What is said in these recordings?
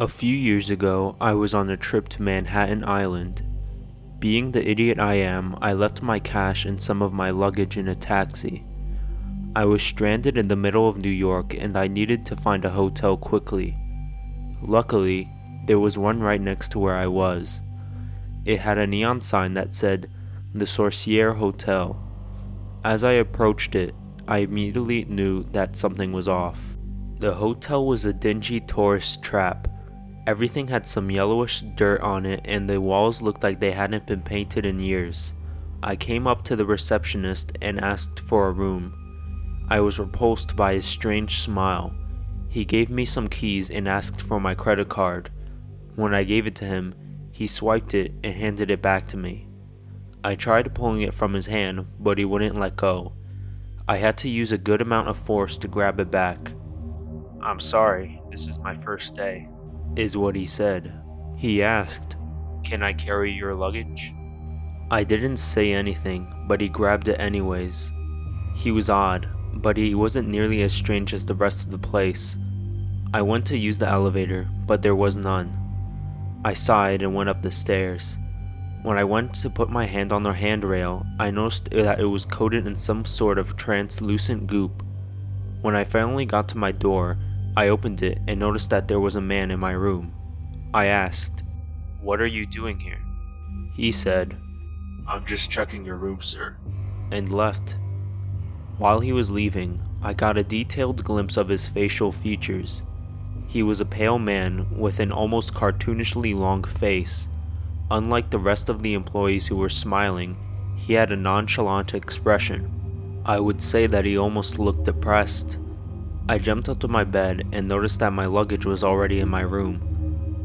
A few years ago, I was on a trip to Manhattan Island. Being the idiot I am, I left my cash and some of my luggage in a taxi. I was stranded in the middle of New York and I needed to find a hotel quickly. Luckily, there was one right next to where I was. It had a neon sign that said, "The Sorcier Hotel." As I approached it, I immediately knew that something was off. The hotel was a dingy tourist trap. Everything had some yellowish dirt on it and the walls looked like they hadn't been painted in years. I came up to the receptionist and asked for a room. I was repulsed by his strange smile. He gave me some keys and asked for my credit card. When I gave it to him, he swiped it and handed it back to me. I tried pulling it from his hand, but he wouldn't let go. I had to use a good amount of force to grab it back. "I'm sorry, this is my first day," is what he said. He asked, "Can I carry your luggage?" I didn't say anything, but he grabbed it anyways. He was odd, but he wasn't nearly as strange as the rest of the place. I went to use the elevator, but there was none. I sighed and went up the stairs. When I went to put my hand on the handrail, I noticed that it was coated in some sort of translucent goop. When I finally got to my door, I opened it and noticed that there was a man in my room. I asked, "What are you doing here?" He said, "I'm just checking your room, sir," and left. While he was leaving, I got a detailed glimpse of his facial features. He was a pale man with an almost cartoonishly long face. Unlike the rest of the employees who were smiling, he had a nonchalant expression. I would say that he almost looked depressed. I jumped up to my bed and noticed that my luggage was already in my room.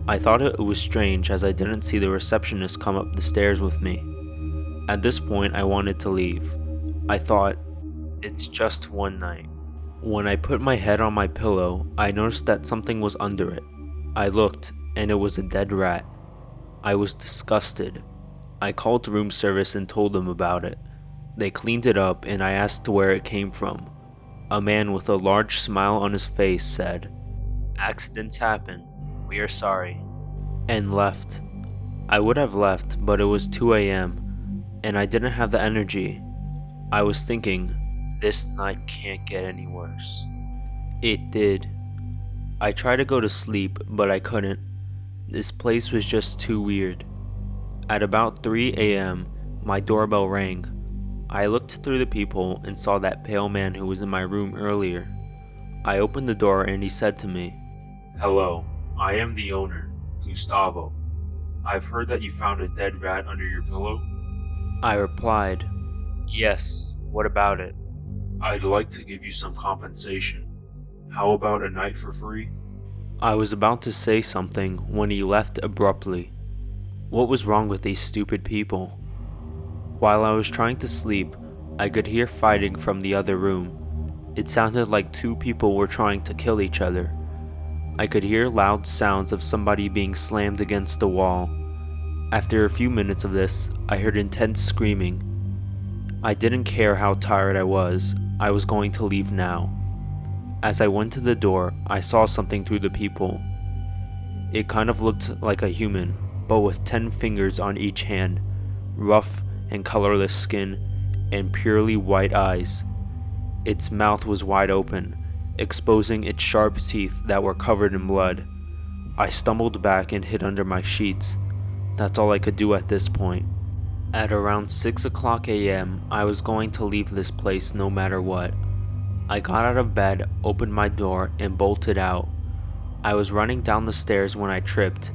I thought it was strange as I didn't see the receptionist come up the stairs with me. At this point, I wanted to leave. I thought, it's just one night. When I put my head on my pillow, I noticed that something was under it. I looked, and it was a dead rat. I was disgusted. I called room service and told them about it. They cleaned it up and I asked where it came from. A man with a large smile on his face said, "Accidents happen. We are sorry," and left. I would have left, but it was 2 a.m. and I didn't have the energy. I was thinking, this night can't get any worse. It did. I tried to go to sleep, but I couldn't. This place was just too weird. At about 3 a.m., my doorbell rang. I looked through the people and saw that pale man who was in my room earlier. I opened the door and he said to me, "Hello, I am the owner, Gustavo. I've heard that you found a dead rat under your pillow." I replied, "Yes, what about it?" "I'd like to give you some compensation. How about a night for free?" I was about to say something when he left abruptly. What was wrong with these stupid people? While I was trying to sleep, I could hear fighting from the other room. It sounded like two people were trying to kill each other. I could hear loud sounds of somebody being slammed against the wall. After a few minutes of this, I heard intense screaming. I didn't care how tired I was going to leave now. As I went to the door, I saw something through the people. It kind of looked like a human, but with 10 fingers on each hand, rough and colorless skin, and purely white eyes. Its mouth was wide open, exposing its sharp teeth that were covered in blood. I stumbled back and hid under my sheets. That's all I could do at this point. At around 6 o'clock a.m., I was going to leave this place no matter what. I got out of bed, opened my door, and bolted out. I was running down the stairs when I tripped.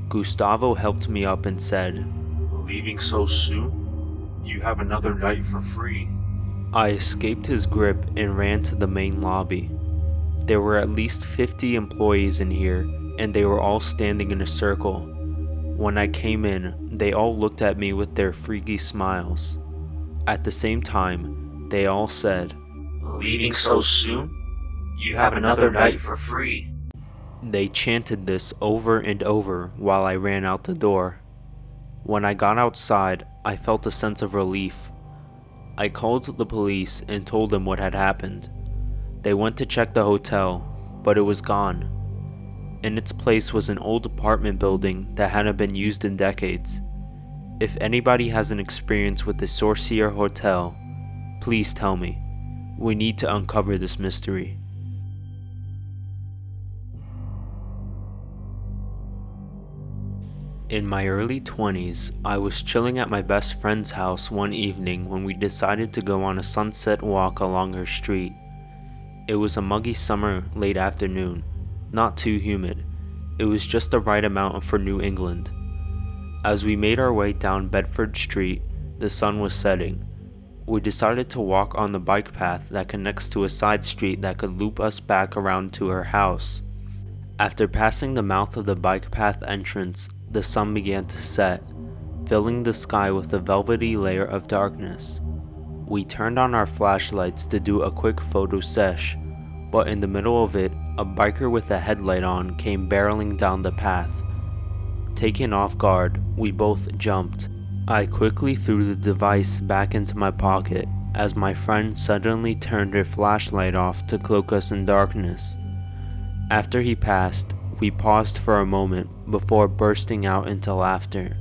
Gustavo helped me up and said, "Leaving so soon? You have another night for free." I escaped his grip and ran to the main lobby. There were at least 50 employees in here, and they were all standing in a circle. When I came in, they all looked at me with their freaky smiles. At the same time, they all said, "Leaving so soon? You have another night for free." They chanted this over and over while I ran out the door. When I got outside, I felt a sense of relief. I called the police and told them what had happened. They went to check the hotel, but it was gone. In its place was an old apartment building that hadn't been used in decades. If anybody has an experience with the Sorcier Hotel, please tell me. We need to uncover this mystery. In my early 20s, I was chilling at my best friend's house one evening when we decided to go on a sunset walk along her street. It was a muggy summer late afternoon, not too humid. It was just the right amount for New England. As we made our way down Bedford Street, the sun was setting. We decided to walk on the bike path that connects to a side street that could loop us back around to her house. After passing the mouth of the bike path entrance, the sun began to set, filling the sky with a velvety layer of darkness. We turned on our flashlights to do a quick photo sesh, but in the middle of it, a biker with a headlight on came barreling down the path. Taken off guard, we both jumped. I quickly threw the device back into my pocket as my friend suddenly turned her flashlight off to cloak us in darkness. After he passed, we paused for a moment before bursting out into laughter,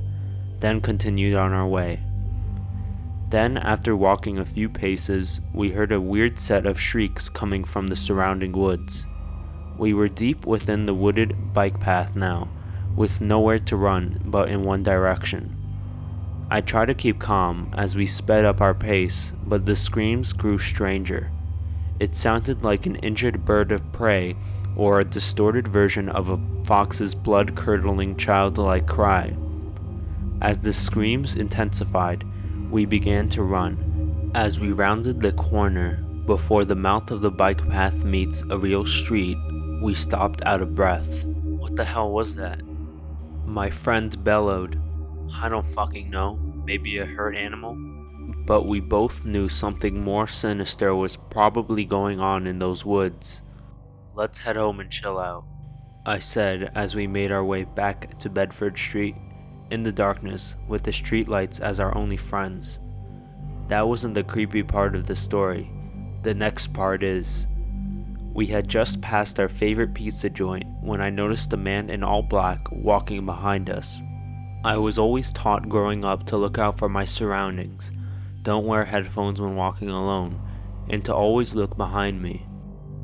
then continued on our way. Then, after walking a few paces, we heard a weird set of shrieks coming from the surrounding woods. We were deep within the wooded bike path now, with nowhere to run but in one direction. I tried to keep calm as we sped up our pace, but the screams grew stranger. It sounded like an injured bird of prey or a distorted version of a fox's blood-curdling childlike cry. As the screams intensified, we began to run. As we rounded the corner, before the mouth of the bike path meets a real street, we stopped out of breath. What the hell was that? My friend bellowed. I don't fucking know, maybe a hurt animal? But we both knew something more sinister was probably going on in those woods. Let's head home and chill out, I said as we made our way back to Bedford Street, in the darkness, with the streetlights as our only friends. That wasn't the creepy part of the story. The next part is, we had just passed our favorite pizza joint when I noticed a man in all black walking behind us. I was always taught growing up to look out for my surroundings, don't wear headphones when walking alone, and to always look behind me.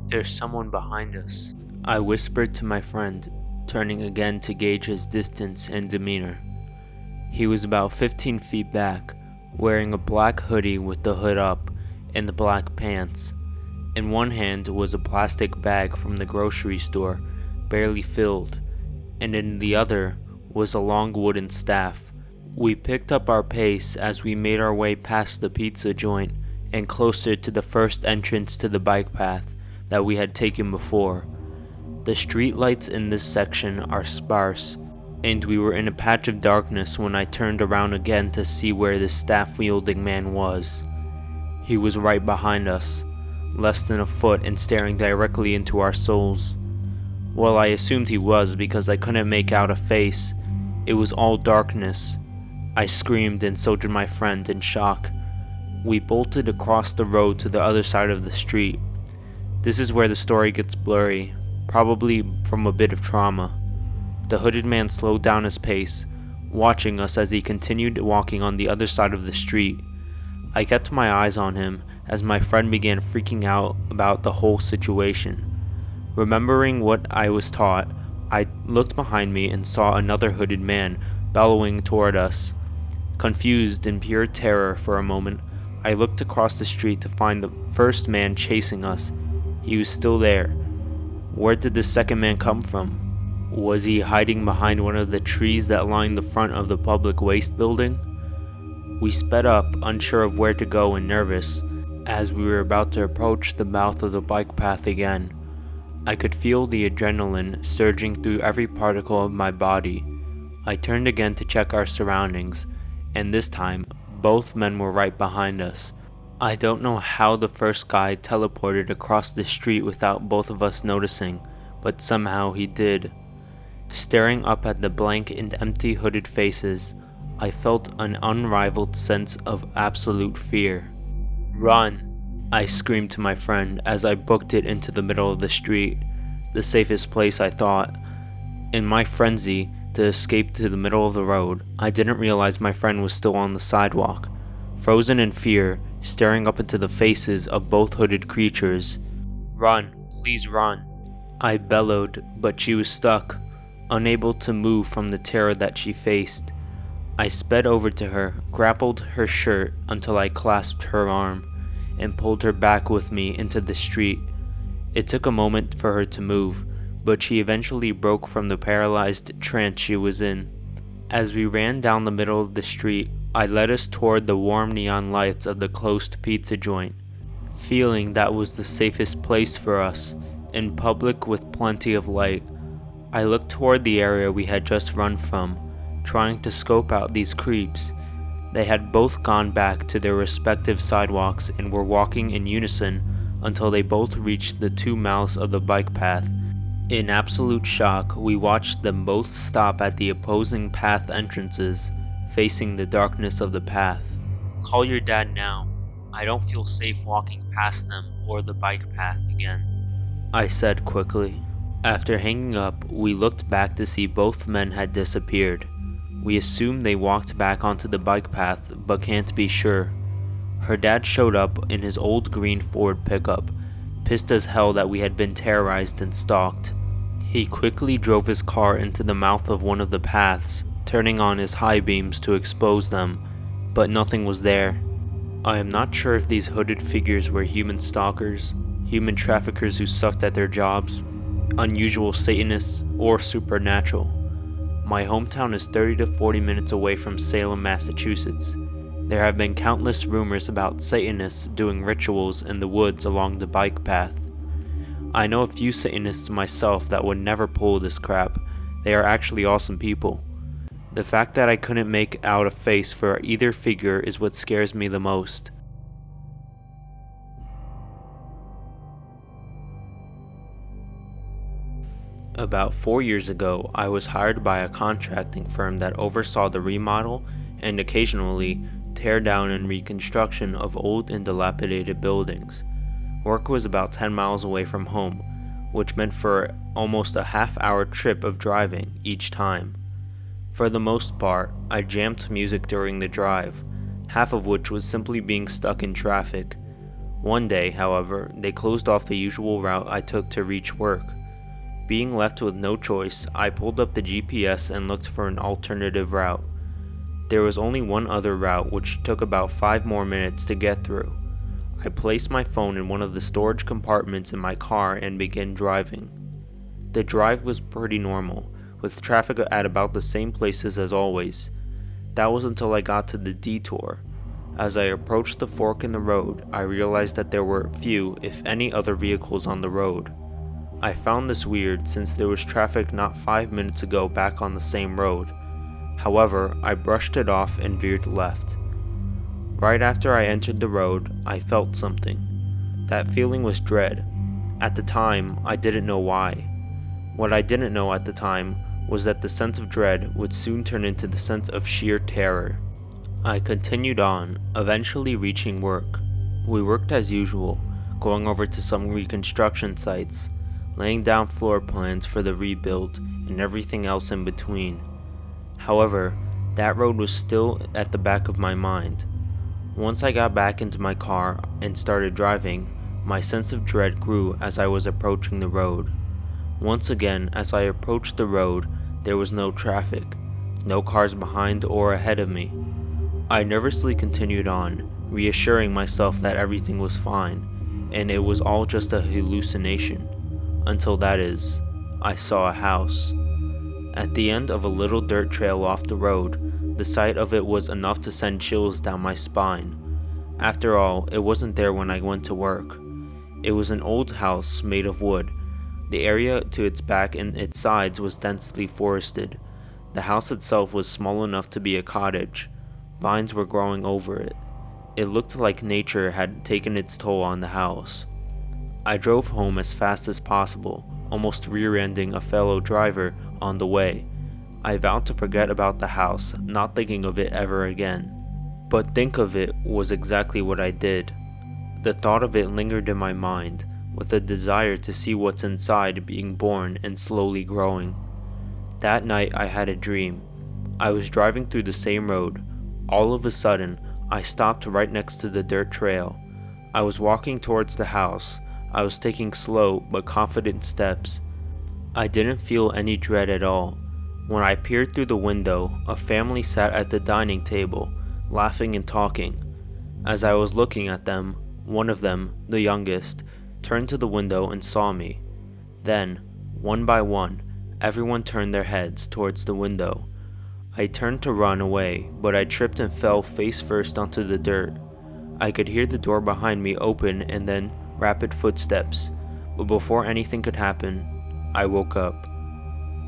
There's someone behind us, I whispered to my friend, turning again to gauge his distance and demeanor. He was about 15 feet back, wearing a black hoodie with the hood up and the black pants. In one hand was a plastic bag from the grocery store, barely filled, and in the other was a long wooden staff. We picked up our pace as we made our way past the pizza joint and closer to the first entrance to the bike path that we had taken before. The streetlights in this section are sparse, and we were in a patch of darkness when I turned around again to see where the staff-wielding man was. He was right behind us, less than a foot and staring directly into our souls. Well, I assumed he was because I couldn't make out a face. It was all darkness. I screamed and so did my friend in shock. We bolted across the road to the other side of the street. This is where the story gets blurry, probably from a bit of trauma. The hooded man slowed down his pace, watching us as he continued walking on the other side of the street. I kept my eyes on him as my friend began freaking out about the whole situation. Remembering what I was taught, I looked behind me and saw another hooded man bellowing toward us. Confused in pure terror for a moment, I looked across the street to find the first man chasing us. He was still there. Where did the second man come from? Was he hiding behind one of the trees that lined the front of the public waste building? We sped up, unsure of where to go and nervous, as we were about to approach the mouth of the bike path again. I could feel the adrenaline surging through every particle of my body. I turned again to check our surroundings, and this time, both men were right behind us. I don't know how the first guy teleported across the street without both of us noticing, but somehow he did. Staring up at the blank and empty hooded faces, I felt an unrivaled sense of absolute fear. "Run!" I screamed to my friend as I booked it into the middle of the street, the safest place I thought. In my frenzy to escape to the middle of the road, I didn't realize my friend was still on the sidewalk, frozen in fear, staring up into the faces of both hooded creatures. "Run, please run," I bellowed, but she was stuck, unable to move from the terror that she faced. I sped over to her, grappled her shirt until I clasped her arm, and pulled her back with me into the street. It took a moment for her to move, but she eventually broke from the paralyzed trance she was in. As we ran down the middle of the street, I led us toward the warm neon lights of the closed pizza joint, feeling that was the safest place for us, in public with plenty of light. I looked toward the area we had just run from, trying to scope out these creeps. They had both gone back to their respective sidewalks and were walking in unison until they both reached the two mouths of the bike path. In absolute shock, we watched them both stop at the opposing path entrances, facing the darkness of the path. "Call your dad now. I don't feel safe walking past them or the bike path again," I said quickly. After hanging up, we looked back to see both men had disappeared. We assumed they walked back onto the bike path, but can't be sure. Her dad showed up in his old green Ford pickup, pissed as hell that we had been terrorized and stalked. He quickly drove his car into the mouth of one of the paths, turning on his high beams to expose them, but nothing was there. I am not sure if these hooded figures were human stalkers, human traffickers who sucked at their jobs, unusual Satanists, or supernatural. My hometown is 30 to 40 minutes away from Salem, Massachusetts. There have been countless rumors about Satanists doing rituals in the woods along the bike path. I know a few Satanists myself that would never pull this crap. They are actually awesome people. The fact that I couldn't make out a face for either figure is what scares me the most. About 4 years ago, I was hired by a contracting firm that oversaw the remodel and occasionally tear down and reconstruction of old and dilapidated buildings. Work was about 10 miles away from home, which meant for almost a half-hour trip of driving each time. For the most part, I jammed music during the drive, half of which was simply being stuck in traffic. One day, however, they closed off the usual route I took to reach work. Being left with no choice, I pulled up the GPS and looked for an alternative route. There was only one other route, which took about 5 more minutes to get through. I placed my phone in one of the storage compartments in my car and began driving. The drive was pretty normal, with traffic at about the same places as always. That was until I got to the detour. As I approached the fork in the road, I realized that there were few, if any, other vehicles on the road. I found this weird since there was traffic not 5 minutes ago back on the same road. However, I brushed it off and veered left. Right after I entered the road, I felt something. That feeling was dread. At the time, I didn't know why. What I didn't know at the time was that the sense of dread would soon turn into the sense of sheer terror. I continued on, eventually reaching work. We worked as usual, going over to some reconstruction sites, laying down floor plans for the rebuild, and everything else in between. However, that road was still at the back of my mind. Once I got back into my car and started driving, my sense of dread grew as I was approaching the road. Once again, as I approached the road, there was no traffic, no cars behind or ahead of me. I nervously continued on, reassuring myself that everything was fine, and it was all just a hallucination. Until that is, I saw a house. At the end of a little dirt trail off the road, the sight of it was enough to send chills down my spine. After all, it wasn't there when I went to work. It was an old house made of wood. The area to its back and its sides was densely forested. The house itself was small enough to be a cottage. Vines were growing over it. It looked like nature had taken its toll on the house. I drove home as fast as possible, almost rear-ending a fellow driver on the way. I vowed to forget about the house, not thinking of it ever again. But think of it was exactly what I did. The thought of it lingered in my mind, with a desire to see what's inside being born and slowly growing. That night I had a dream. I was driving through the same road. All of a sudden, I stopped right next to the dirt trail. I was walking towards the house. I was taking slow but confident steps. I didn't feel any dread at all. When I peered through the window, a family sat at the dining table, laughing and talking. As I was looking at them, one of them, the youngest, turned to the window and saw me. Then, one by one, everyone turned their heads towards the window. I turned to run away, but I tripped and fell face first onto the dirt. I could hear the door behind me open and then rapid footsteps, but before anything could happen, I woke up.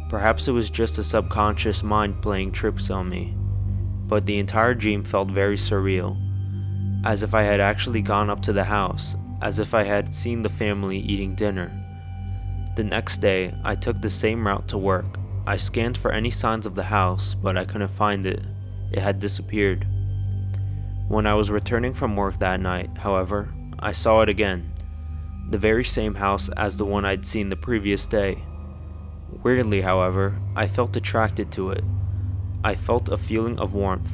Perhaps it was just a subconscious mind playing tricks on me, but the entire dream felt very surreal, as if I had actually gone up to the house, as if I had seen the family eating dinner. The next day, I took the same route to work. I scanned for any signs of the house, but I couldn't find it. It had disappeared. When I was returning from work that night, however, I saw it again. The very same house as the one I'd seen the previous day. Weirdly, however, I felt attracted to it. I felt a feeling of warmth.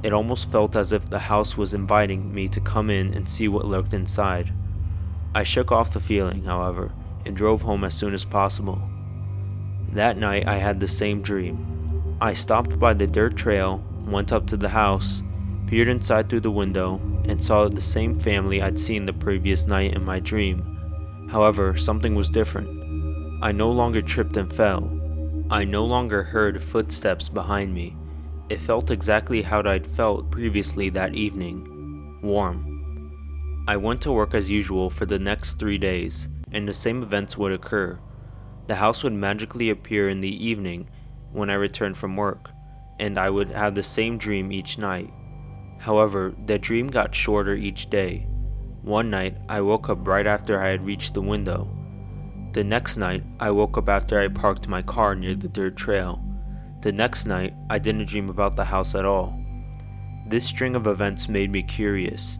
It almost felt as if the house was inviting me to come in and see what lurked inside. I shook off the feeling, however, and drove home as soon as possible. That night I had the same dream. I stopped by the dirt trail, went up to the house, peered inside through the window, and saw the same family I'd seen the previous night in my dream. However, something was different. I no longer tripped and fell. I no longer heard footsteps behind me. It felt exactly how I'd felt previously that evening. Warm. I went to work as usual for the next 3 days, and the same events would occur. The house would magically appear in the evening when I returned from work, and I would have the same dream each night. However, the dream got shorter each day. One night, I woke up right after I had reached the window. The next night, I woke up after I parked my car near the dirt trail. The next night, I didn't dream about the house at all. This string of events made me curious.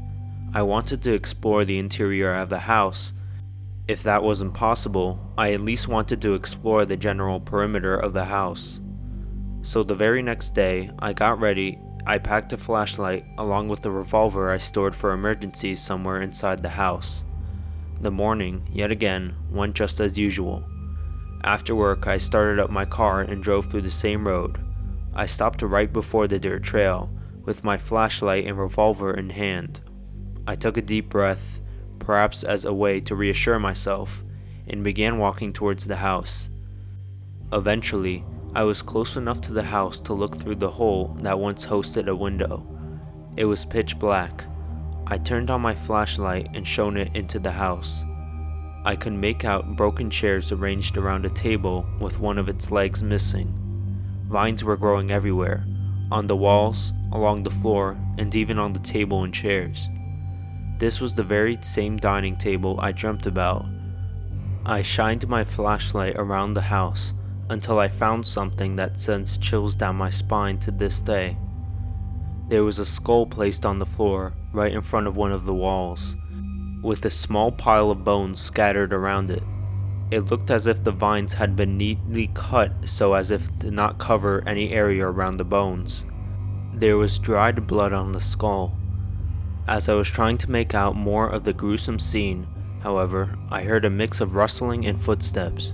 I wanted to explore the interior of the house. If that wasn't possible, I at least wanted to explore the general perimeter of the house. So the very next day, I got ready. I packed a flashlight along with the revolver I stored for emergencies somewhere inside the house. The morning, yet again, went just as usual. After work, I started up my car and drove through the same road. I stopped right before the dirt trail, with my flashlight and revolver in hand. I took a deep breath, perhaps as a way to reassure myself, and began walking towards the house. Eventually, I was close enough to the house to look through the hole that once hosted a window. It was pitch black. I turned on my flashlight and shone it into the house. I could make out broken chairs arranged around a table with one of its legs missing. Vines were growing everywhere, on the walls, along the floor, and even on the table and chairs. This was the very same dining table I dreamt about. I shined my flashlight around the house until I found something that sends chills down my spine to this day. There was a skull placed on the floor right in front of one of the walls, with a small pile of bones scattered around it. It looked as if the vines had been neatly cut so as if to not cover any area around the bones. There was dried blood on the skull. As I was trying to make out more of the gruesome scene, however, I heard a mix of rustling and footsteps.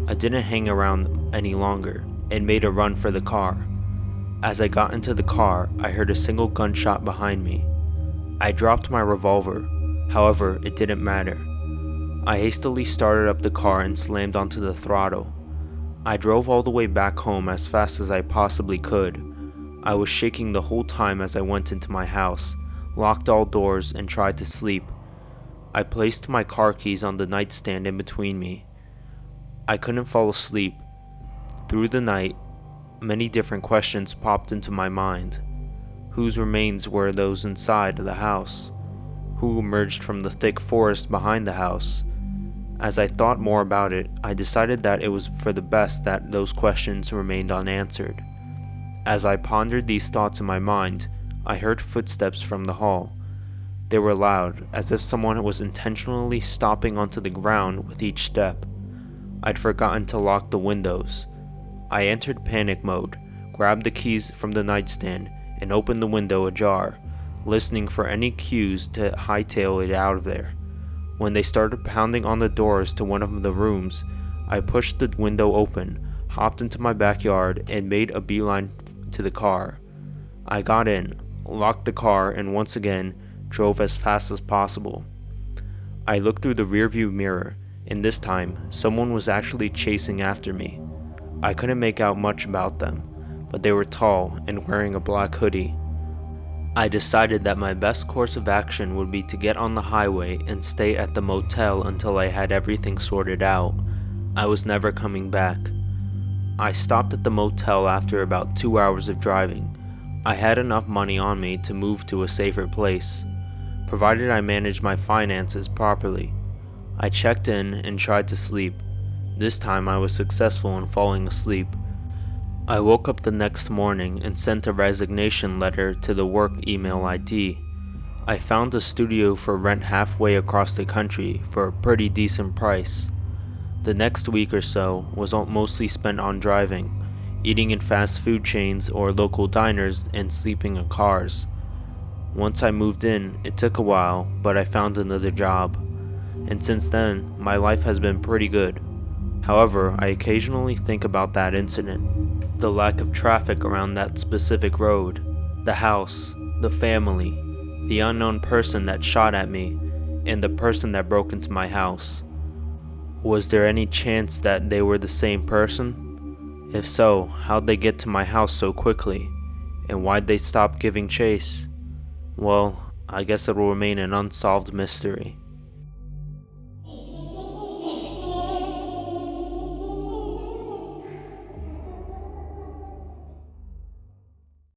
I didn't hang around any longer and made a run for the car. As I got into the car, I heard a single gunshot behind me. I dropped my revolver, however, it didn't matter. I hastily started up the car and slammed onto the throttle. I drove all the way back home as fast as I possibly could. I was shaking the whole time as I went into my house, locked all doors, and tried to sleep. I placed my car keys on the nightstand in between me. I couldn't fall asleep. Through the night, many different questions popped into my mind. Whose remains were those inside the house? Who emerged from the thick forest behind the house? As I thought more about it, I decided that it was for the best that those questions remained unanswered. As I pondered these thoughts in my mind, I heard footsteps from the hall. They were loud, as if someone was intentionally stomping onto the ground with each step. I'd forgotten to lock the windows. I entered panic mode, grabbed the keys from the nightstand, and opened the window ajar, listening for any cues to hightail it out of there. When they started pounding on the doors to one of the rooms, I pushed the window open, hopped into my backyard, and made a beeline to the car. I got in, locked the car, and once again drove as fast as possible. I looked through the rearview mirror, and this time, someone was actually chasing after me. I couldn't make out much about them, but they were tall and wearing a black hoodie. I decided that my best course of action would be to get on the highway and stay at the motel until I had everything sorted out. I was never coming back. I stopped at the motel after about 2 hours of driving. I had enough money on me to move to a safer place, provided I managed my finances properly. I checked in and tried to sleep. This time I was successful in falling asleep. I woke up the next morning and sent a resignation letter to the work email ID. I found a studio for rent halfway across the country for a pretty decent price. The next week or so was mostly spent on driving, eating in fast food chains or local diners, and sleeping in cars. Once I moved in, it took a while, but I found another job, and since then, my life has been pretty good. However, I occasionally think about that incident, the lack of traffic around that specific road, the house, the family, the unknown person that shot at me, and the person that broke into my house. Was there any chance that they were the same person? If so, how'd they get to my house so quickly? And why'd they stop giving chase? Well, I guess it will remain an unsolved mystery.